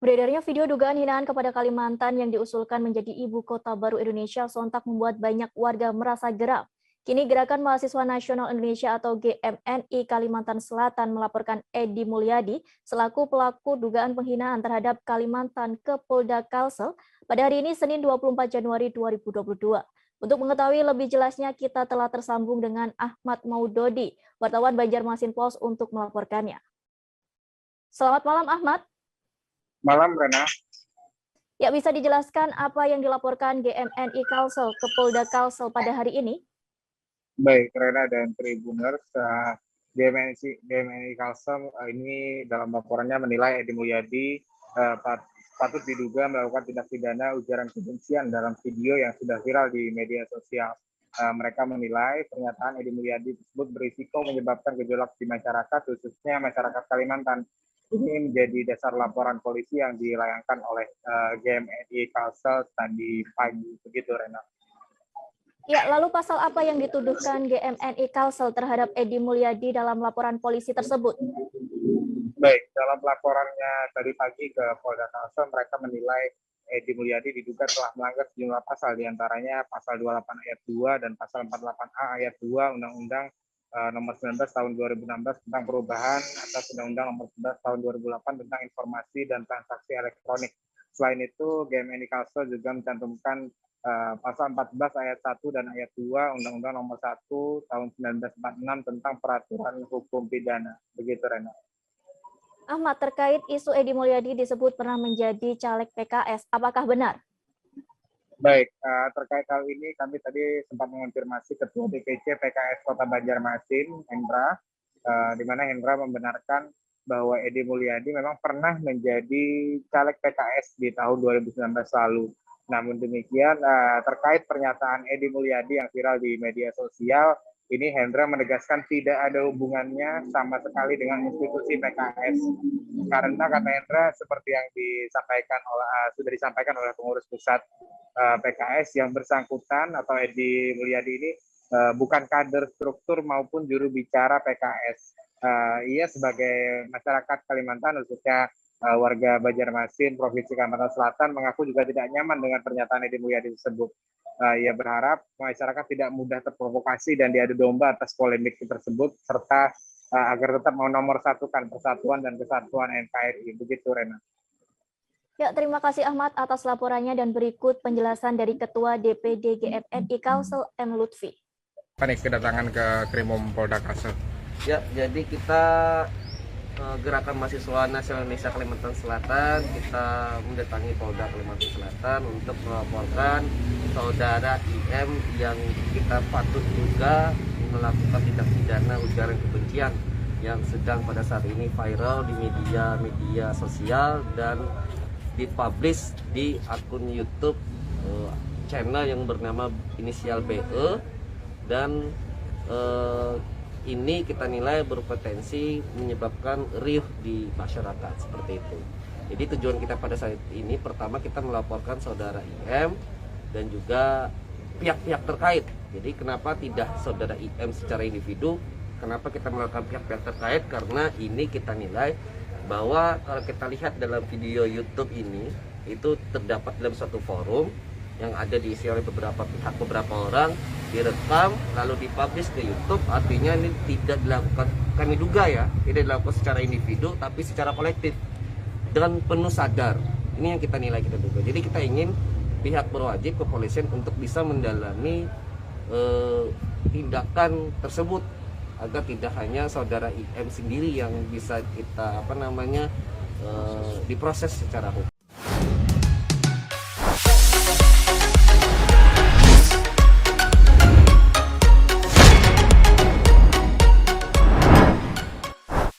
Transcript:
Beredarnya video dugaan hinaan kepada Kalimantan yang diusulkan menjadi ibu kota baru Indonesia sontak membuat banyak warga merasa geram. Kini Gerakan Mahasiswa Nasional Indonesia atau GMNI Kalimantan Selatan melaporkan Edi Mulyadi selaku pelaku dugaan penghinaan terhadap Kalimantan ke Polda Kalsel pada hari ini Senin 24 Januari 2022. Untuk mengetahui lebih jelasnya kita telah tersambung dengan Ahmad Maudodi, wartawan Banjarmasin Post untuk melaporkannya. Selamat malam Ahmad. Malam, Rena. Ya, bisa dijelaskan apa yang dilaporkan GMNI Kalsel ke Polda Kalsel pada hari ini? Baik, Rena dan Tribuners, GMNI Kalsel ini dalam laporannya menilai Edi Mulyadi patut diduga melakukan tindak pidana ujaran kebencian dalam video yang sudah viral di media sosial. Mereka menilai pernyataan Edi Mulyadi tersebut berisiko menyebabkan gejolak di masyarakat, khususnya masyarakat Kalimantan. Ini menjadi dasar laporan polisi yang dilayangkan oleh GMNI Kalsel tadi pagi, begitu Rena. Ya, lalu pasal apa yang dituduhkan GMNI Kalsel terhadap Edi Mulyadi dalam laporan polisi tersebut? Baik, dalam laporannya tadi pagi ke Polda Kalsel, mereka menilai Edi Mulyadi diduga telah melanggar sejumlah pasal, diantaranya pasal 28 ayat 2 dan pasal 48A ayat 2 Undang-Undang nomor 19 tahun 2016 tentang perubahan atas Undang-Undang nomor 11 tahun 2008 tentang informasi dan transaksi elektronik. Selain itu, GMNI Kalsel juga mencantumkan pasal 14 ayat 1 dan ayat 2 Undang-Undang nomor 1 tahun 1946 tentang peraturan hukum pidana. Begitu, Rena. Ahmad, terkait isu Edi Mulyadi disebut pernah menjadi caleg PKS, apakah benar? Baik, terkait hal ini kami tadi sempat mengonfirmasi Ketua DPC PKS Kota Banjarmasin, Hendra, di mana Hendra membenarkan bahwa Edi Mulyadi memang pernah menjadi caleg PKS di tahun 2019 lalu. Namun demikian, terkait pernyataan Edi Mulyadi yang viral di media sosial, ini Hendra menegaskan tidak ada hubungannya sama sekali dengan institusi PKS. Karena kata Hendra seperti yang sudah disampaikan oleh pengurus pusat PKS yang bersangkutan atau Edi Mulyadi ini bukan kader struktur maupun juru bicara PKS. Ia sebagai masyarakat Kalimantan, khususnya warga Banjarmasin, Provinsi Kalimantan Selatan, mengaku juga tidak nyaman dengan pernyataan Edi Mulyadi tersebut. Ia berharap masyarakat tidak mudah terprovokasi dan diadu domba atas polemik tersebut, serta agar tetap menomorsatukan persatuan dan kesatuan NKRI. Begitu, Rena. Ya, terima kasih Ahmad atas laporannya dan berikut penjelasan dari Ketua DPD GMNI Kalsel M. Lutfi. Kedatangan ke Krimum Polda Kalsel. Ya, jadi kita Gerakan Mahasiswa Nasional Indonesia Kalimantan Selatan, kita mendatangi Polda Kalimantan Selatan untuk melaporkan saudara IM yang kita patut juga melakukan tindak pidana ujaran kebencian yang sedang pada saat ini viral di media sosial dan dipublish di akun YouTube channel yang bernama inisial BE, dan ini kita nilai berpotensi menyebabkan riuh di masyarakat seperti itu. Jadi tujuan kita pada saat ini pertama kita melaporkan saudara IM dan juga pihak-pihak terkait. Jadi kenapa tidak saudara IM secara individu? Kenapa kita melakukan pihak-pihak terkait? Karena ini kita nilai bahwa kalau kita lihat dalam video YouTube ini itu terdapat dalam suatu forum yang ada diisi oleh beberapa pihak, beberapa orang, direkam lalu dipublish ke YouTube. Artinya ini tidak dilakukan, kami duga ya, tidak dilakukan secara individu tapi secara kolektif dan penuh sadar. Ini yang kita nilai, kita duga. Jadi kita ingin pihak berwajib, kepolisian, untuk bisa mendalami tindakan tersebut agar tidak hanya saudara IM sendiri yang bisa kita diproses secara hukum.